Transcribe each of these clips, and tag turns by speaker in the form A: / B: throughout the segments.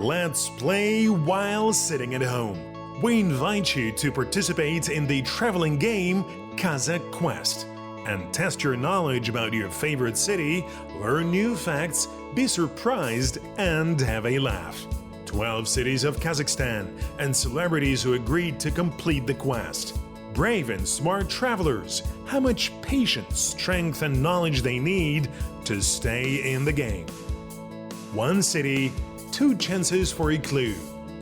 A: Let's play while sitting at home. We invite you to participate in the traveling game Qazaq Quest and test your knowledge about your favorite city, learn new facts, be surprised, and have a laugh. 12 cities of Kazakhstan and celebrities who agreed to complete the quest. Brave and smart travelers, how much patience, strength, and knowledge they need to stay in the game. 1 city, 2 chances for a clue,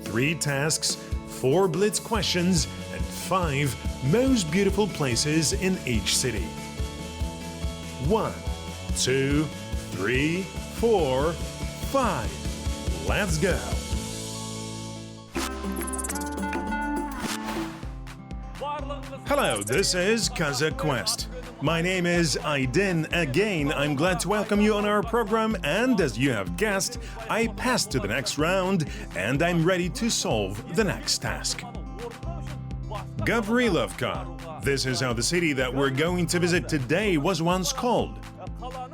A: 3 tasks, 4 blitz questions, and 5 most beautiful places in each city. 1, 2, 3, 4, 5. Let's go! Hello, this is Qazaq Quest. My name is Aydin. Again, I'm glad to welcome you on our program, and as you have guessed, I passed to the next round and I'm ready to solve the next task. Gavrilovka. This is how the city that we're going to visit today was once called.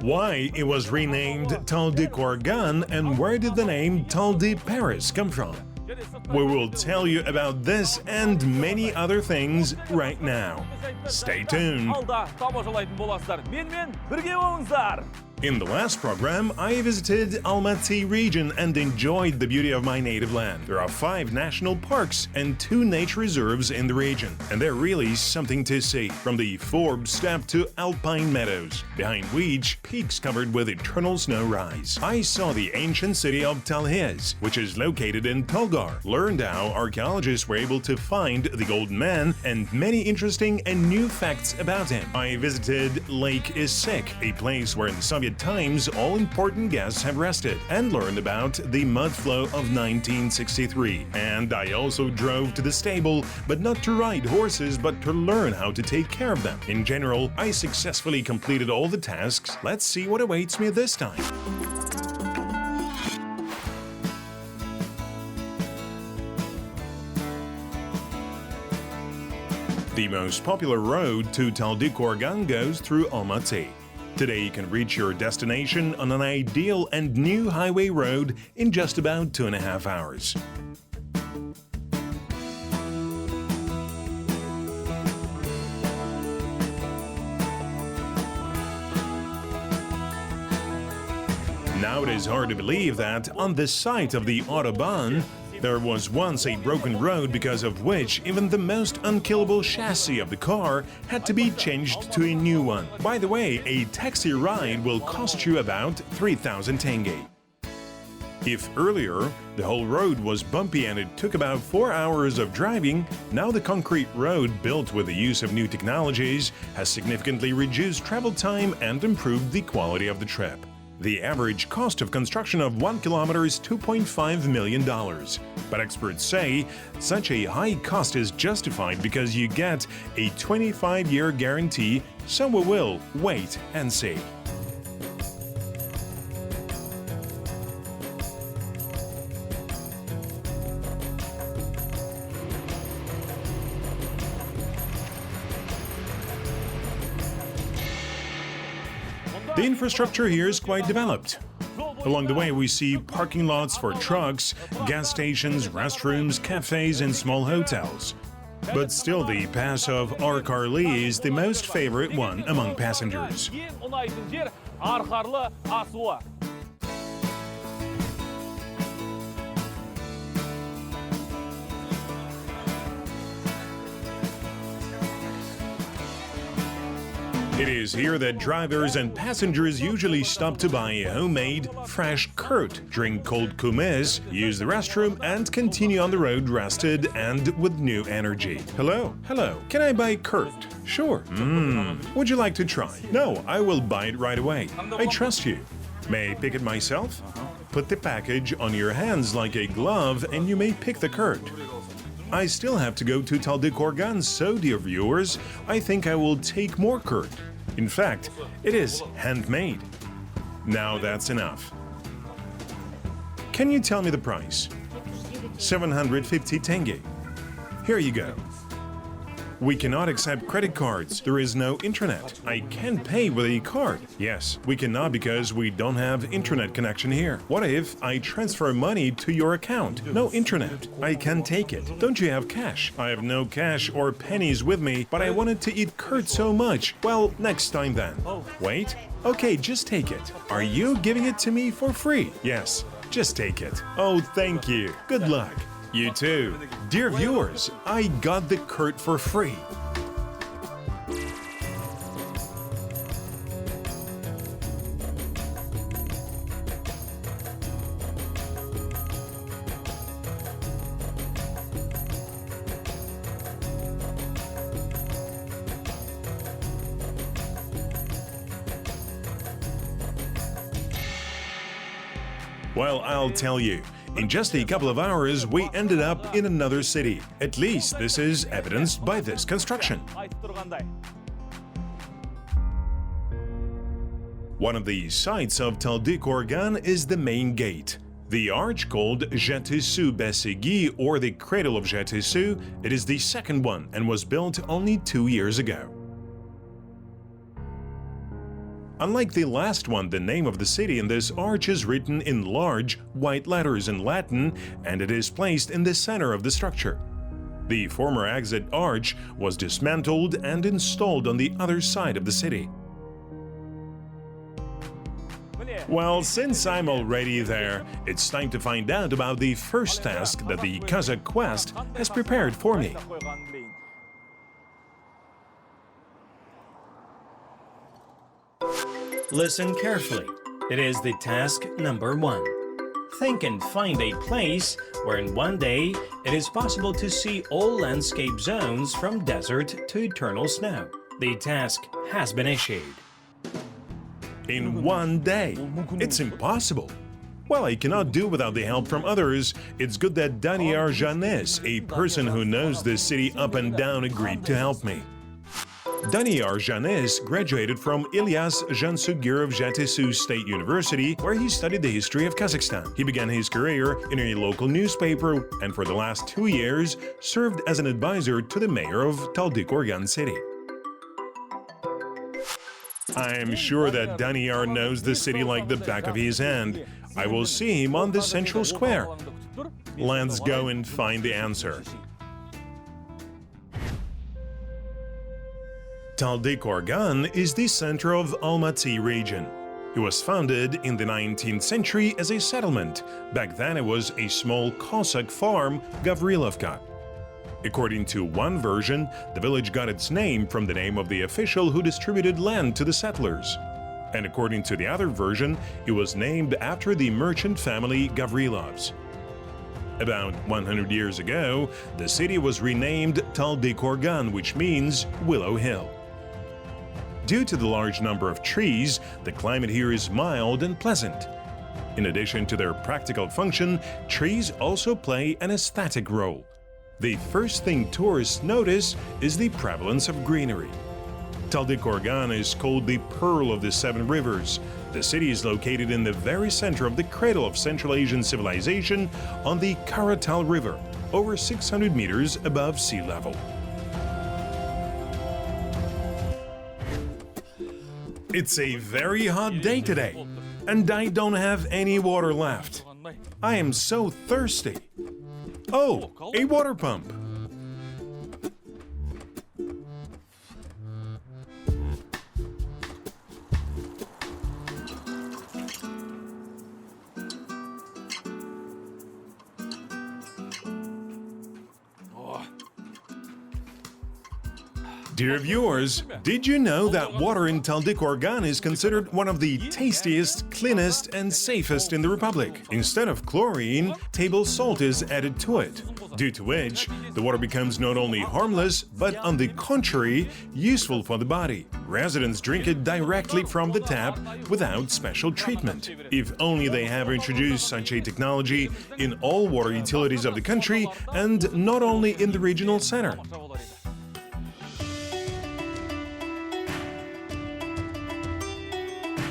A: Why it was renamed Taldykorgan, and where did the name Taldy Paris come from? We will tell you about this and many other things right now. Stay tuned. In the last program, I visited Almaty region and enjoyed the beauty of my native land. There are 5 national parks and 2 nature reserves in the region, and they're really something to see. From the Forbes steppe to alpine meadows, behind which peaks covered with eternal snow rise. I saw the ancient city of Talhiz, which is located in Tolgar. Learned how archaeologists were able to find the Golden Man and many interesting and new facts about him. I visited Lake Issyk, a place where in the Soviet times all important guests have rested, and learned about the mud flow of 1963. And I also drove to the stable, but not to ride horses, but to learn how to take care of them. In general, I successfully completed all the tasks. Let's see what awaits me this time. The most popular road to Taldykorgan goes through Almaty. Today you can reach your destination on an ideal and new highway road in just about 2.5 hours. Now it is hard to believe that on the site of the Autobahn, there was once a broken road because of which even the most unkillable chassis of the car had to be changed to a new one. By the way, a taxi ride will cost you about 3,000 tenge. If earlier the whole road was bumpy and it took about 4 hours of driving, now the concrete road built with the use of new technologies has significantly reduced travel time and improved the quality of the trip. The average cost of construction of 1 kilometer is $2.5 million. But experts say such a high cost is justified because you get a 25-year guarantee, so we will wait and see. The infrastructure here is quite developed. Along the way, we see parking lots for trucks, gas stations, restrooms, cafes, and small hotels. But still, the pass of Arkarli is the most favorite one among passengers. It is here that drivers and passengers usually stop to buy a homemade, fresh kurt, drink cold kumis, use the restroom, and continue on the road rested and with new energy. Hello? Hello. Can I buy kurt? Sure. Would you like to try? No, I will buy it right away. I trust you. May I pick it myself? Put the package on your hands like a glove and you may pick the kurt. I still have to go to Taldykorgan, so dear viewers, I think I will take more kurt. In fact, it is handmade. Now that's enough. Can you tell me the price? 750 tenge. Here you go. We cannot accept credit cards. There is no internet. I can't pay with a card. Yes, we cannot because we don't have internet connection here. What if I transfer money to your account? No internet. I can't take it. Don't you have cash? I have no cash or pennies with me, but I wanted to eat curd so much. Well, next time then. Wait. Okay, just take it. Are you giving it to me for free? Yes, just take it. Oh, thank you. Good luck. You too. Dear viewers, I got the curd for free. Well, I'll tell you. In just a couple of hours, we ended up in another city. At least this is evidenced by this construction. One of the sights of Taldykorgan is the main gate. The arch called Jatisu Besigi, or the Cradle of Jatisu, it is the second one and was built only 2 years ago. Unlike the last one, the name of the city in this arch is written in large, white letters in Latin, and it is placed in the center of the structure. The former exit arch was dismantled and installed on the other side of the city. Well, since I'm already there, it's time to find out about the first task that the Qazaq quest has prepared for me.
B: Listen carefully. It is the task number 1. Think and find a place where in one day it is possible to see all landscape zones from desert to eternal snow. The task has been issued.
A: In one day? It's impossible. Well, I cannot do without the help from others. It's good that Daniel Janes, a person who knows this city up and down, agreed to help me. Daniel Janes graduated from Ilyas Jansugirov Jatisu State University, where he studied the history of Kazakhstan. He began his career in a local newspaper and for the last 2 years served as an advisor to the mayor of Taldykorgan city. I am sure that Daniel knows the city like the back of his hand. I will see him on the central square. Let's go and find the answer. Taldykorgan is the center of Almaty region. It was founded in the 19th century as a settlement. Back then it was a small Qazaq farm, Gavrilovka. According to one version, the village got its name from the name of the official who distributed land to the settlers. And according to the other version, it was named after the merchant family Gavrilovs. About 100 years ago, the city was renamed Taldykorgan, which means Willow Hill. Due to the large number of trees, the climate here is mild and pleasant. In addition to their practical function, trees also play an aesthetic role. The first thing tourists notice is the prevalence of greenery. Taldykorgan is called the Pearl of the Seven Rivers. The city is located in the very center of the cradle of Central Asian civilization on the Karatal River, over 600 meters above sea level. It's a very hot day today, and I don't have any water left. I am so thirsty. Oh, a water pump. Dear viewers, did you know that water in Taldykorgan is considered one of the tastiest, cleanest and safest in the Republic? Instead of chlorine, table salt is added to it, due to which the water becomes not only harmless, but on the contrary, useful for the body. Residents drink it directly from the tap without special treatment. If only they have introduced such a technology in all water utilities of the country and not only in the regional center.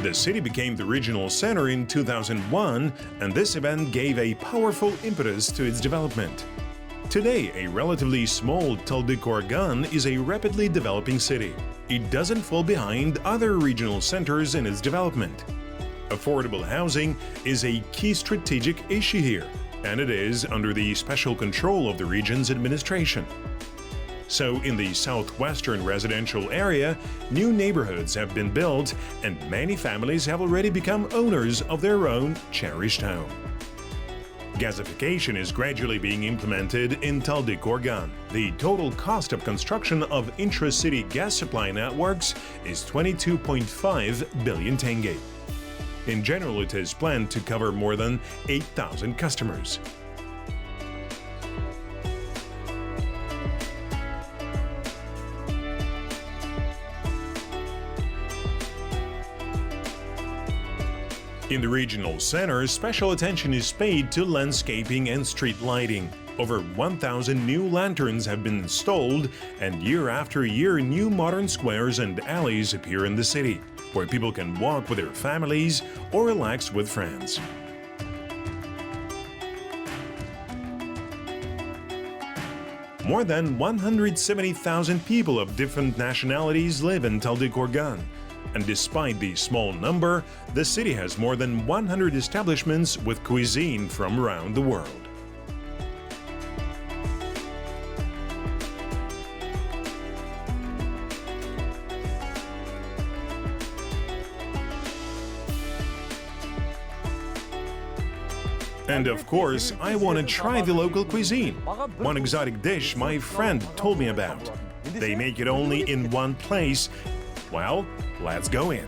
A: The city became the regional center in 2001, and this event gave a powerful impetus to its development. Today, a relatively small Taldykorgan is a rapidly developing city. It doesn't fall behind other regional centers in its development. Affordable housing is a key strategic issue here, and it is under the special control of the region's administration. So, in the southwestern residential area, new neighborhoods have been built, and many families have already become owners of their own cherished home. Gasification is gradually being implemented in Taldykorgan. The total cost of construction of intra-city gas supply networks is 22.5 billion tenge. In general, it is planned to cover more than 8,000 customers. In the regional center, special attention is paid to landscaping and street lighting. Over 1,000 new lanterns have been installed, and year after year, new modern squares and alleys appear in the city, where people can walk with their families or relax with friends. More than 170,000 people of different nationalities live in Taldykorgan. And despite the small number, the city has more than 100 establishments with cuisine from around the world. And of course, I want to try the local cuisine. One exotic dish my friend told me about. They make it only in one place. Well, let's go in.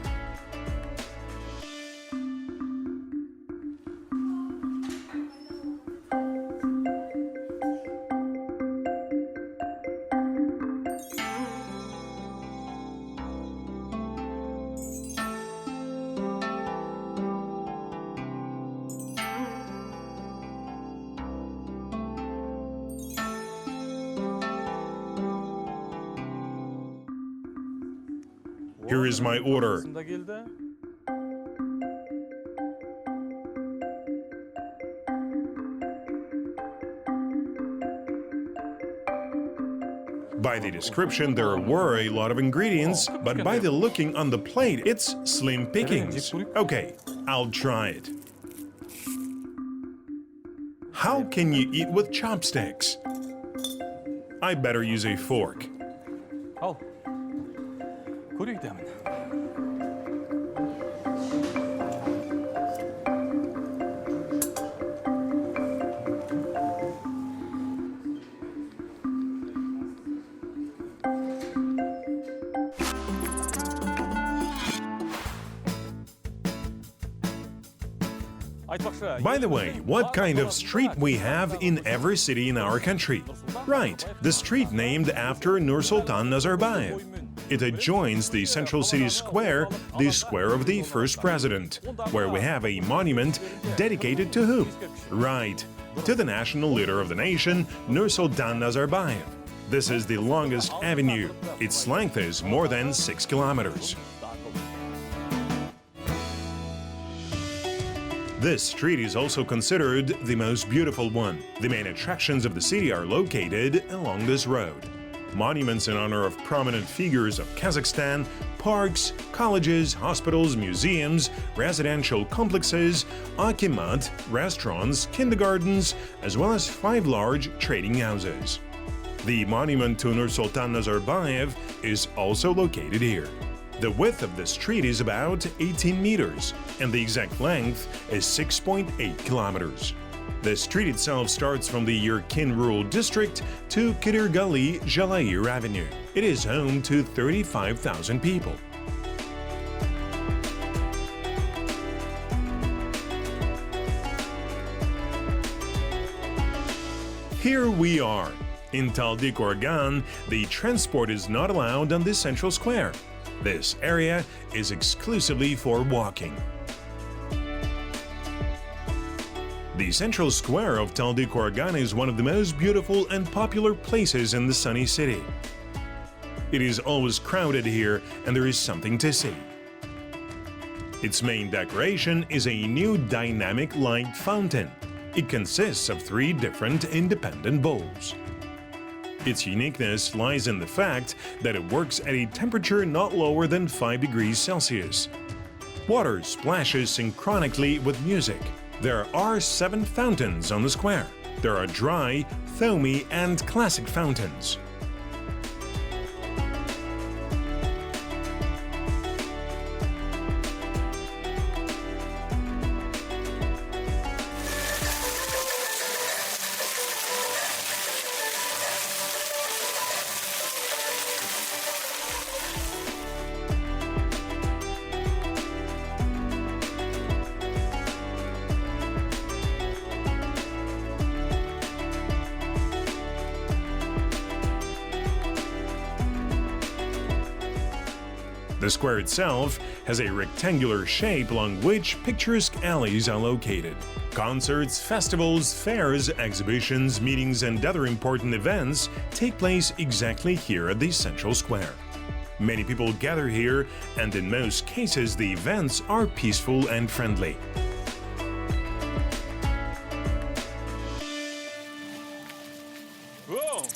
A: Here is my order. By the description, there were a lot of ingredients, but by the looking on the plate, it's slim pickings. Okay, I'll try it. How can you eat with chopsticks? I better use a fork. By the way, what kind of street we have in every city in our country? Right, the street named after Nursultan Nazarbayev. It adjoins the central city square, the square of the first president, where we have a monument dedicated to whom? Right, to the national leader of the nation, Nursultan Nazarbayev. This is the longest avenue. Its length is more than 6 kilometers. This street is also considered the most beautiful one. The main attractions of the city are located along this road. Monuments in honor of prominent figures of Kazakhstan, parks, colleges, hospitals, museums, residential complexes, akimat, restaurants, kindergartens, as well as 5 large trading houses. The monument to Nursultan Nazarbayev is also located here. The width of the street is about 18 meters, and the exact length is 6.8 kilometers. The street itself starts from the Yerkin Rural District to Kidurgali Jalair Avenue. It is home to 35,000 people. Here we are. In Taldykorgan, the transport is not allowed on the central square. This area is exclusively for walking. The central square of Taldykorgan is one of the most beautiful and popular places in the sunny city. It is always crowded here, and there is something to see. Its main decoration is a new dynamic light fountain. It consists of 3 different independent bowls. Its uniqueness lies in the fact that it works at a temperature not lower than 5 degrees Celsius. Water splashes synchronically with music. There are 7 fountains on the square. There are dry, foamy, and classic fountains. The square itself has a rectangular shape along which picturesque alleys are located. Concerts, festivals, fairs, exhibitions, meetings, and other important events take place exactly here at the central square. Many people gather here, and in most cases the events are peaceful and friendly.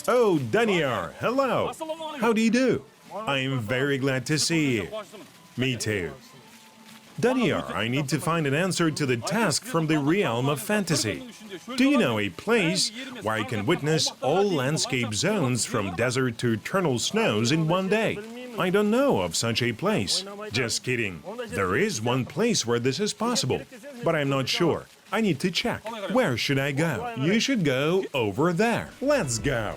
A: Oh, Daniar, hello! How do you do? I am very glad to see you. Me too. Daniar, I need to find an answer to the task from the realm of fantasy. Do you know a place where I can witness all landscape zones from desert to eternal snows in one day? I don't know of such a place. Just kidding. There is one place where this is possible, but I'm not sure. I need to check. Where should I go? You should go over there. Let's go.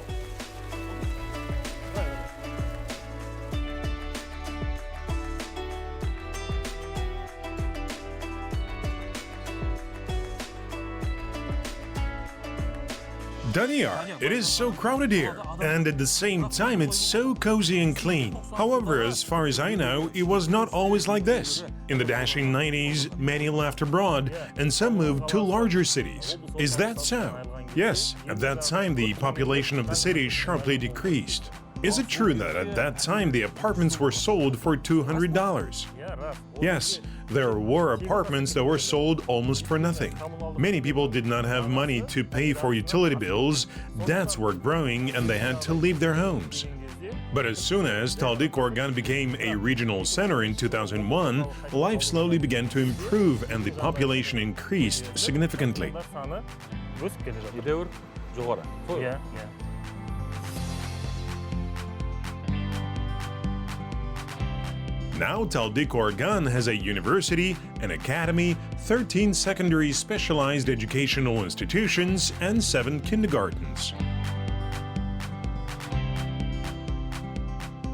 A: Daniar, it is so crowded here, and at the same time it's so cozy and clean. However, as far as I know, it was not always like this. In the dashing 90s, many left abroad, and some moved to larger cities. Is that so? Yes, at that time the population of the city sharply decreased. Is it true that at that time the apartments were sold for $200? Yes, there were apartments that were sold almost for nothing. Many people did not have money to pay for utility bills, debts were growing, and they had to leave their homes. But as soon as Taldykorgan became a regional center in 2001, life slowly began to improve and the population increased significantly. Now Taldykorgan has a university, an academy, 13 secondary specialized educational institutions, and 7 kindergartens.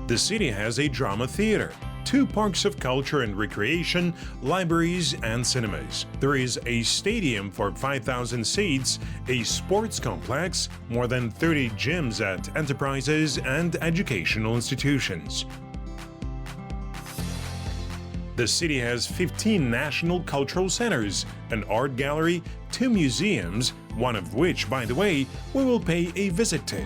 A: The city has a drama theater, 2 parks of culture and recreation, libraries, and cinemas. There is a stadium for 5,000 seats, a sports complex, more than 30 gyms at enterprises and educational institutions. The city has 15 national cultural centers, an art gallery, 2 museums, one of which, by the way, we will pay a visit to.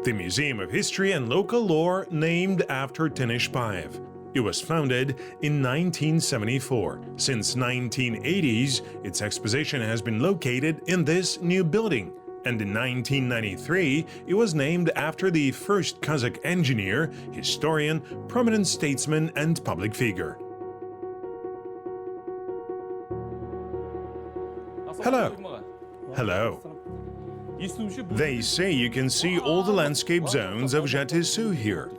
A: The Museum of History and Local Lore named after Teneshpaev. It was founded in 1974. Since 1980s, its exposition has been located in this new building. And in 1993, it was named after the first Qazaq engineer, historian, prominent statesman, and public figure. Hello. Hello. They say you can see all the landscape zones of Jatisu here.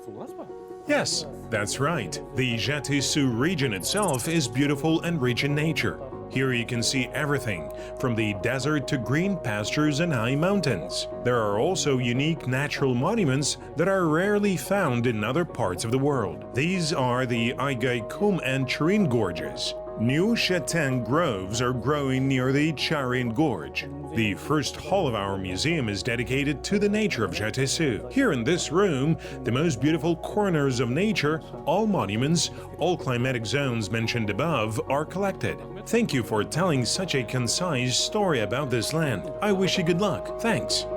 A: Yes, that's right. The Jatisu region itself is beautiful and rich in nature. Here you can see everything, from the desert to green pastures and high mountains. There are also unique natural monuments that are rarely found in other parts of the world. These are the Aygay Kum and Charin Gorges. New Shetang groves are growing near the Charin Gorge. The first hall of our museum is dedicated to the nature of Jatisu. Here in this room, the most beautiful corners of nature, all monuments, all climatic zones mentioned above are collected. Thank you for telling such a concise story about this land. I wish you good luck. Thanks.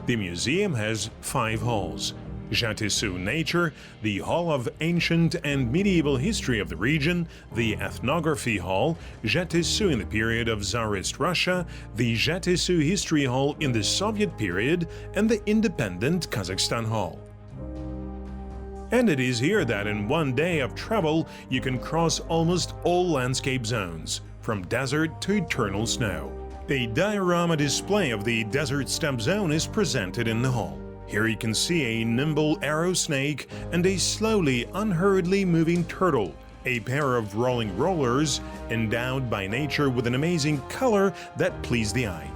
A: The museum has 5 halls. Jatessou Nature, the Hall of Ancient and Medieval History of the region, the Ethnography Hall, Jatessou in the period of Tsarist Russia, the Jatessou History Hall in the Soviet period, and the Independent Kazakhstan Hall. And it is here that in one day of travel you can cross almost all landscape zones, from desert to eternal snow. A diorama display of the desert steppe zone is presented in the hall. Here you can see a nimble arrow snake and a slowly, unhurriedly moving turtle, a pair of rolling rollers endowed by nature with an amazing color that please the eye.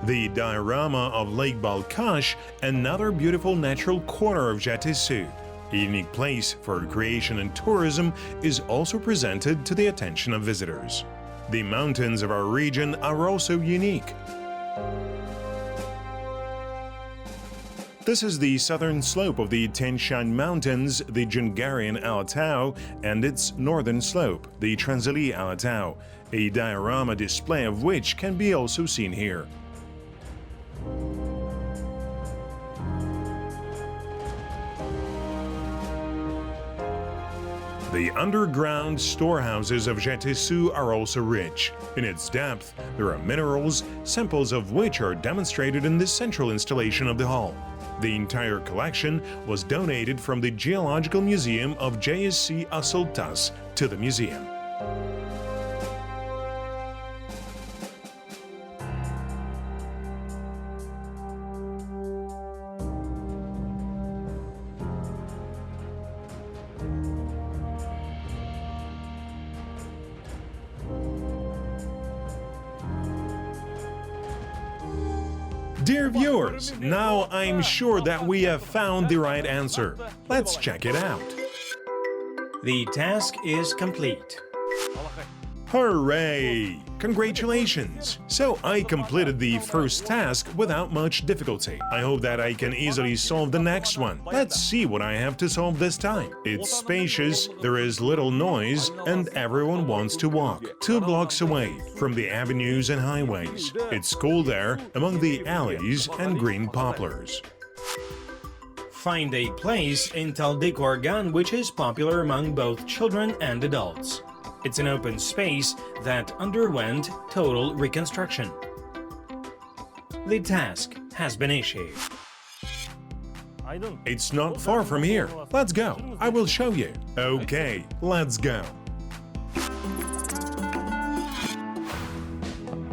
A: The diorama of Lake Balkhash, another beautiful natural corner of Jatessou, a unique place for recreation and tourism, is also presented to the attention of visitors. The mountains of our region are also unique. This is the southern slope of the Tian Shan Mountains, the Jungarian Alatau, and its northern slope, the Transili Alatau, a diorama display of which can be also seen here. The underground storehouses of Jatessou are also rich. In its depth, there are minerals, samples of which are demonstrated in the central installation of the hall. The entire collection was donated from the Geological Museum of JSC Assoltas to the museum. Dear viewers, now I'm sure that we have found the right answer. Let's check it out.
B: The task is complete.
A: Hooray! Congratulations! So I completed the first task without much difficulty. I hope that I can easily solve the next one. Let's see what I have to solve this time. It's spacious, there is little noise, and everyone wants to walk 2 blocks away from the avenues and highways. It's cool there among the alleys and green poplars.
B: Find a place in Taldykorgan which is popular among both children and adults. It's an open space that underwent total reconstruction. The task has been issued.
A: It's not far from here. Let's go. I will show you. Okay, let's go.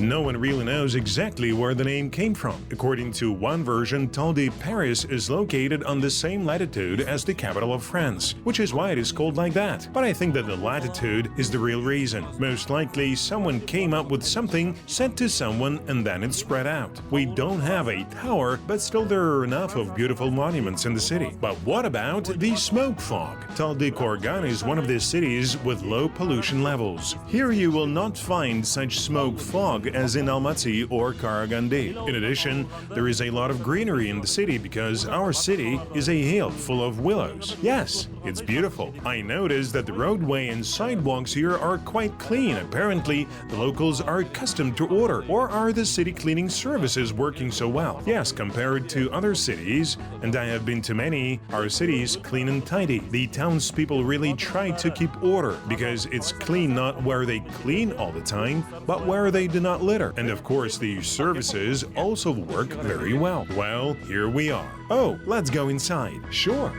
A: No one really knows exactly where the name came from. According to one version, Taldy Paris is located on the same latitude as the capital of France, which is why it is called like that. But I think that the latitude is the real reason. Most likely, someone came up with something, said to someone, and then it spread out. We don't have a tower, but still there are enough of beautiful monuments in the city. But what about the smoke fog? Taldykorgan is one of the cities with low pollution levels. Here you will not find such smoke fog as in Almaty or Karaganda. In addition, there is a lot of greenery in the city because our city is a hill full of willows. Yes, it's beautiful. I noticed that the roadway and sidewalks here are quite clean. Apparently, the locals are accustomed to order. Or are the city cleaning services working so well? Yes, compared to other cities, and I have been to many, our city is clean and tidy. The townspeople really try to keep order because it's clean not where they clean all the time, but where they do not litter. And of course, the services also work very well. Well, here we are. Oh, let's go inside. Sure.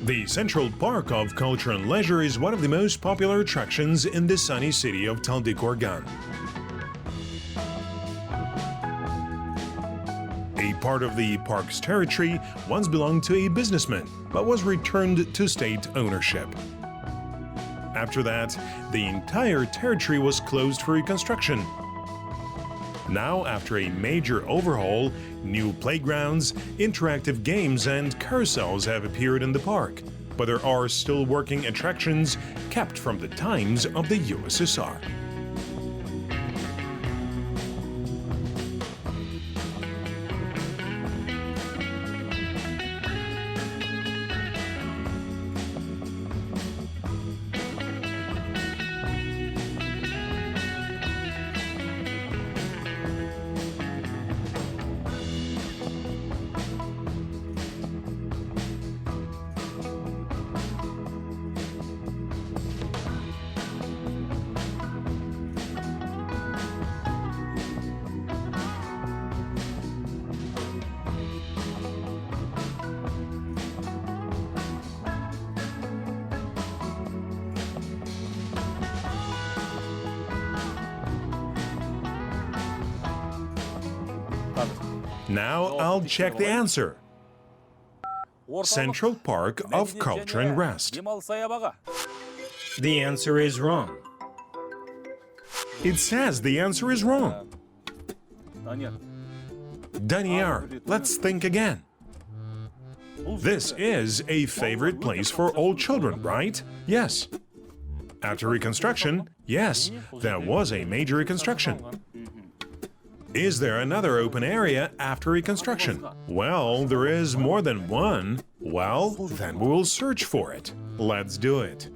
A: The Central Park of Culture and Leisure is one of the most popular attractions in the sunny city of Taldykorgan. A part of the park's territory once belonged to a businessman, but was returned to state ownership. After that, the entire territory was closed for reconstruction. Now, after a major overhaul, new playgrounds, interactive games, and carousels have appeared in the park, but there are still working attractions kept from the times of the USSR. Now I'll check the answer. Central Park of Culture and Rest.
B: The answer is wrong.
A: It says the answer is wrong. Daniel, let's think again. This is a favorite place for all children, right? Yes. After reconstruction, yes, there was a major reconstruction. Is there another open area after reconstruction? Well, there is more than one. Well, then we will search for it. Let's do it.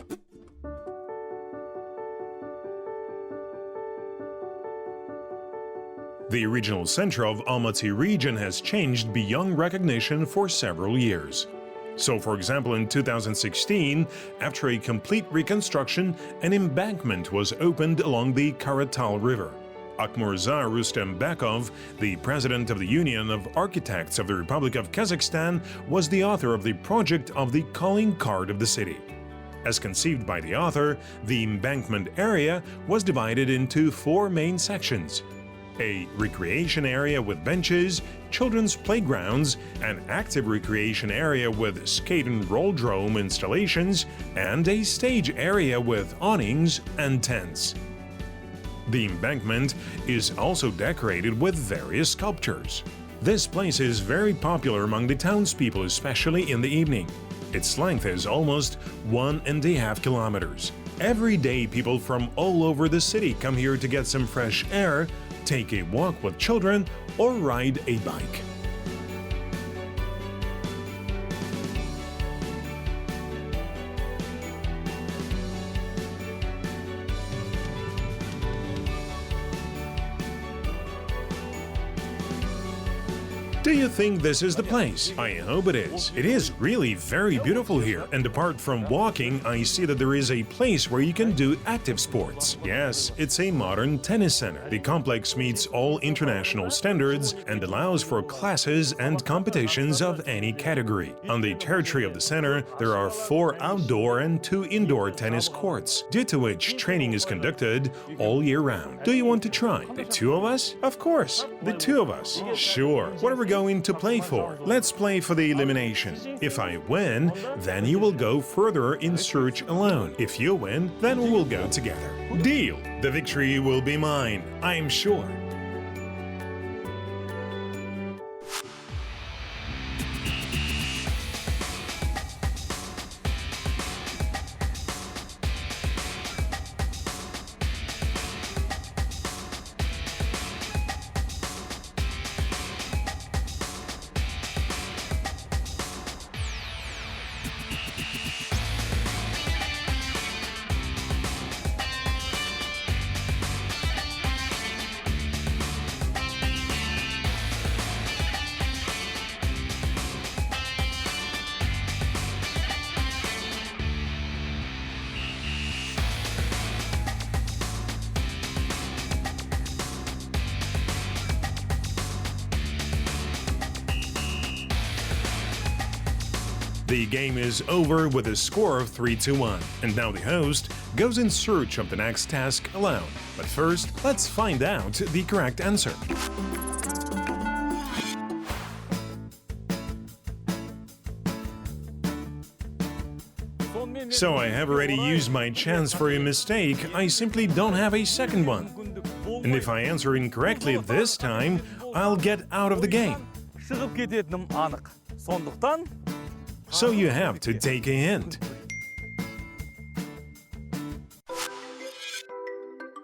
A: The regional center of Almaty region has changed beyond recognition for several years. So, for example, in 2016, after a complete reconstruction, an embankment was opened along the Karatal River. Akmurza Rustembekov, the president of the Union of Architects of the Republic of Kazakhstan, was the author of the project of the calling card of the city. As conceived by the author, the embankment area was divided into 4 main sections: a recreation area with benches, children's playgrounds, an active recreation area with skate and roll drome installations, and a stage area with awnings and tents. The embankment is also decorated with various sculptures. This place is very popular among the townspeople, especially in the evening. Its length is almost 1.5 kilometers. Every day, people from all over the city come here to get some fresh air, take a walk with children, or ride a bike. Do you think this is the place? I hope it is. It is really very beautiful here, and apart from walking, I see that there is a place where you can do active sports. Yes, it's a modern tennis center. The complex meets all international standards and allows for classes and competitions of any category. On the territory of the center, there are 4 outdoor and 2 indoor tennis courts, due to which training is conducted all year round. Do you want to try? The 2 of us? Of course, the 2 of us. Sure. What are we going to play for? Let's play for the elimination. If I win, then you will go further in search alone. If you win, then we will go together. Deal! The victory will be mine, I am sure. The game is over with a score of 3-1, and now the host goes in search of the next task alone. But first, let's find out the correct answer. So I have already used my chance for a mistake, I simply don't have a second one. And if I answer incorrectly this time, I'll get out of the game.
C: шығып кететінім анық. Сондықтан
A: So you have to take a hint.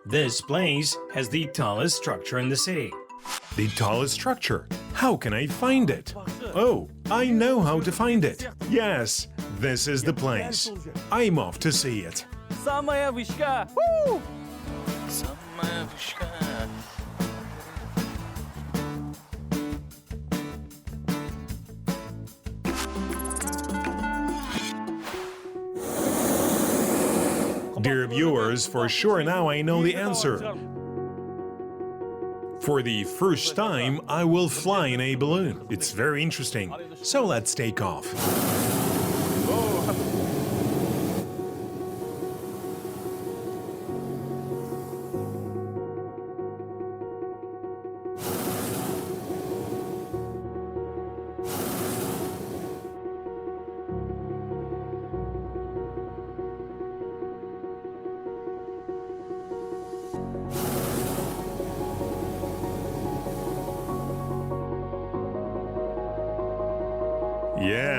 B: This place has the tallest structure in the city.
A: The tallest structure. How can I find it? Oh, I know how to find it. Yes, this is the place. I'm off to see it.
C: самая вышка.
A: Dear viewers, for sure now I know the answer. For the first time, I will fly in a balloon. It's very interesting. So let's take off.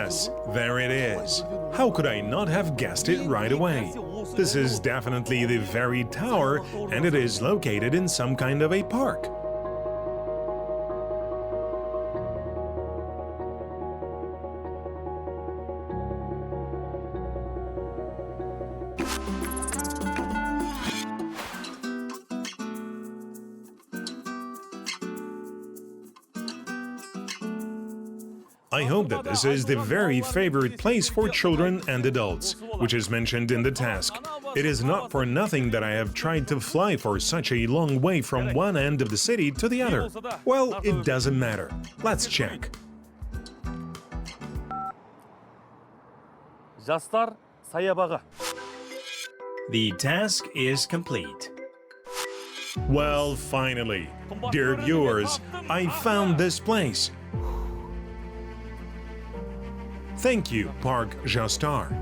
A: Yes, there it is. How could I not have guessed it right away? This is definitely the very tower, and it is located in some kind of a park. I hope that this is the very favorite place for children and adults, which is mentioned in the task. It is not for nothing that I have tried to fly for such a long way from one end of the city to the other. Well, it doesn't matter. Let's check.
C: Жастар саябағы.
B: The task is complete.
A: Well, finally. Dear viewers, I found this place. Thank you, Park Jastar.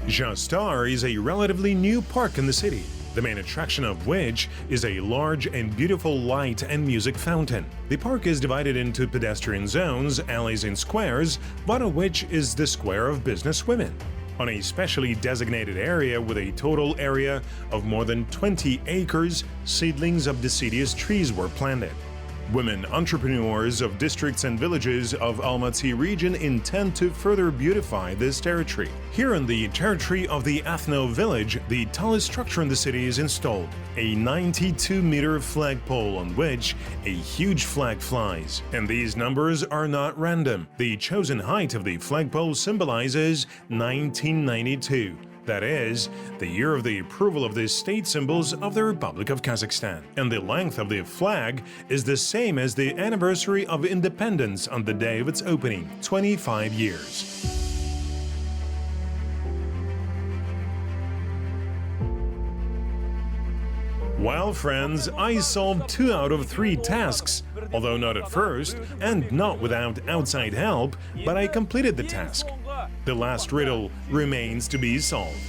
A: Jastar is a relatively new park in the city, the main attraction of which is a large and beautiful light and music fountain. The park is divided into pedestrian zones, alleys and squares, one of which is the Square of Business Women. On a specially designated area with a total area of more than 20 acres, seedlings of deciduous trees were planted. Women entrepreneurs of districts and villages of Almaty region intend to further beautify this territory. Here in the territory of the Ethno village, the tallest structure in the city is installed, a 92-meter flagpole on which a huge flag flies. And these numbers are not random. The chosen height of the flagpole symbolizes 1992. That is, the year of the approval of the state symbols of the Republic of Kazakhstan. And the length of the flag is the same as the anniversary of independence on the day of its opening, 25 years. Well, friends, I solved 2 out of 3 tasks, although not at first, and not without outside help, but I completed the task. The last riddle remains to be solved.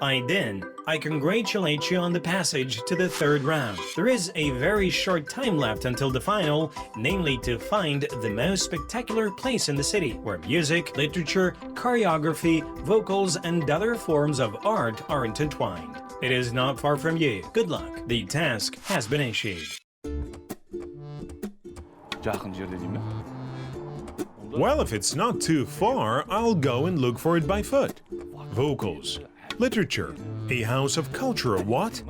B: Aydin, I congratulate you on the passage to the 3rd round. There is a very short time left until the final, namely to find the most spectacular place in the city where music, literature, choreography, vocals, and other forms of art are intertwined. It is not far from you. Good luck. The task has been issued.
C: Жақын жерде деймін.
A: Well, if it's not too far, I'll go and look for it by foot. Vocals. Literature. A house of culture, what?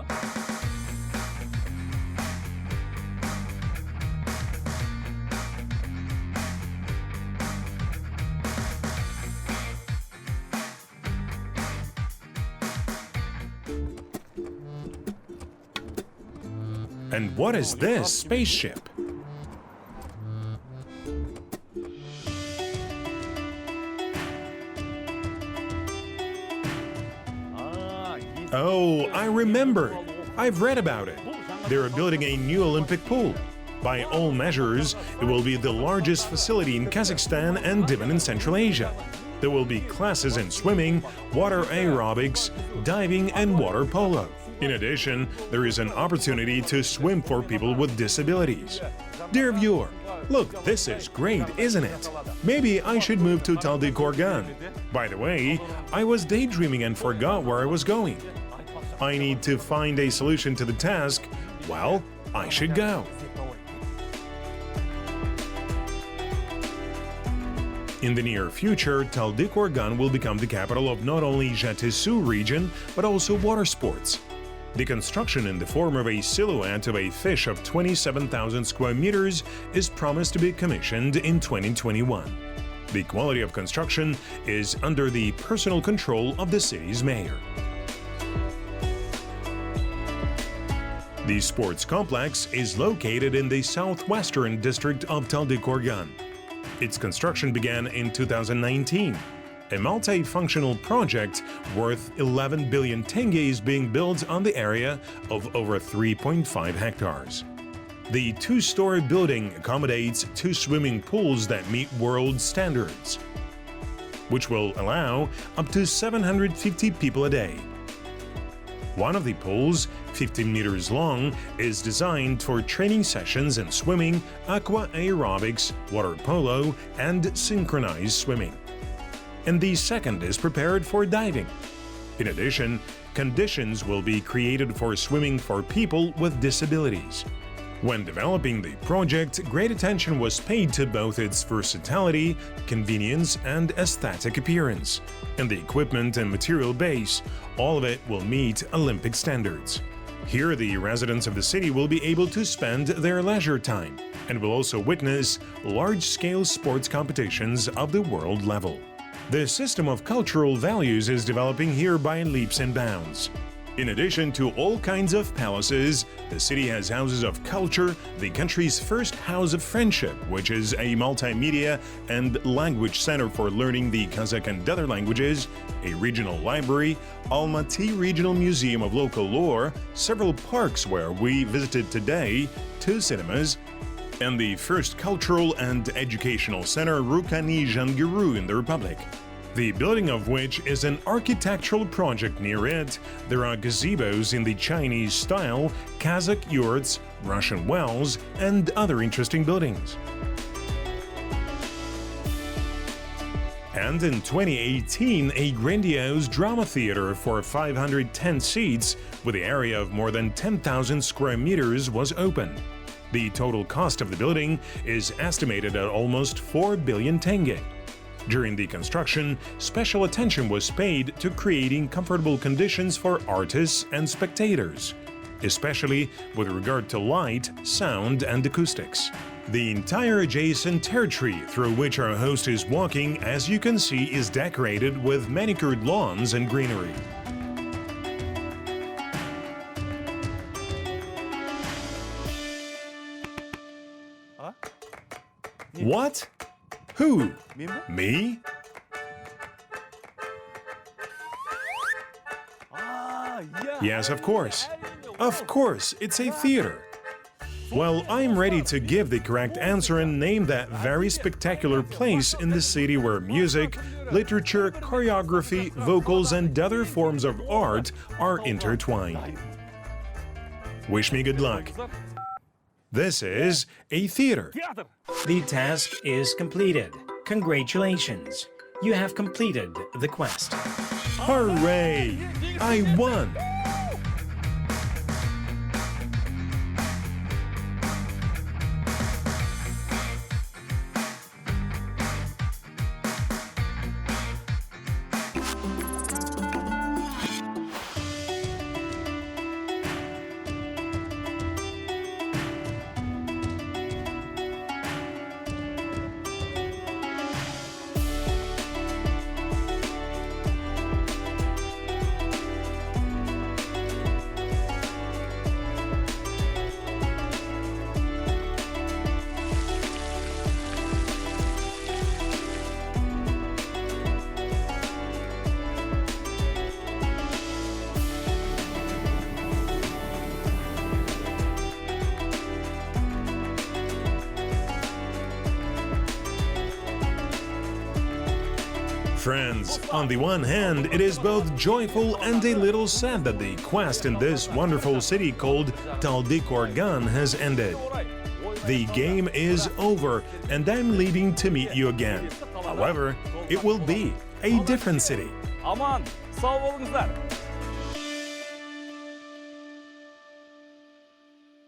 A: And what is this spaceship? Oh, I remember. I've read about it. They're building a new Olympic pool. By all measures, it will be the largest facility in Kazakhstan and even in Central Asia. There will be classes in swimming, water aerobics, diving, and water polo. In addition, there is an opportunity to swim for people with disabilities. Dear viewer, look, this is great, isn't it? Maybe I should move to Taldykorgan. By the way, I was daydreaming and forgot where I was going. I need to find a solution to the task. Well, I should go. In the near future, Taldykorgan will become the capital of not only Jatisu region, but also water sports. The construction in the form of a silhouette of a fish of 27,000 square meters is promised to be commissioned in 2021. The quality of construction is under the personal control of the city's mayor. The sports complex is located in the southwestern district of Taldykorgan. Its construction began in 2019. A multi-functional project worth 11 billion tenge is being built on the area of over 3.5 hectares. The 2-story building accommodates 2 swimming pools that meet world standards, which will allow up to 750 people a day. One of the pools, 15 meters long, is designed for training sessions in swimming, aqua aerobics, water polo, and synchronized swimming. And the second is prepared for diving. In addition, conditions will be created for swimming for people with disabilities. When developing the project, great attention was paid to both its versatility, convenience, and aesthetic appearance. And the equipment and material base, all of it will meet Olympic standards. Here, the residents of the city will be able to spend their leisure time and will also witness large-scale sports competitions of the world level. The system of cultural values is developing here by leaps and bounds. In addition to all kinds of palaces, the city has houses of culture, the country's first house of friendship, which is a multimedia and language center for learning the Qazaq and other languages, a regional library, Almaty Regional Museum of Local Lore, several parks where we visited today, 2 cinemas, and the first cultural and educational center Rukani Janguru in the Republic. The building of which is an architectural project. Near it, there are gazebos in the Chinese style, Qazaq yurts, Russian wells, and other interesting buildings. And in 2018, a grandiose drama theater for 510 seats with the area of more than 10,000 square meters was opened. The total cost of the building is estimated at almost 4 billion tenge. During the construction, special attention was paid to creating comfortable conditions for artists and spectators, especially with regard to light, sound, and acoustics. The entire adjacent territory through which our host is walking, as you can see, is decorated with manicured lawns and greenery. What? Who? Me? Yes, of course. Of course, it's a theater. Well, I'm ready to give the correct answer and name that very spectacular place in the city where music, literature, choreography, vocals, and other forms of art are intertwined. Wish me good luck. This is a theater.
B: The task is completed. Congratulations. You have completed the quest.
A: Hooray! I won! Friends, on the one hand, it is both joyful and a little sad that the quest in this wonderful city called Taldykorgan has ended. The game is over, and I'm leaving to meet you again. However, it will be a different city.
C: Aman, sağ olunuzlar.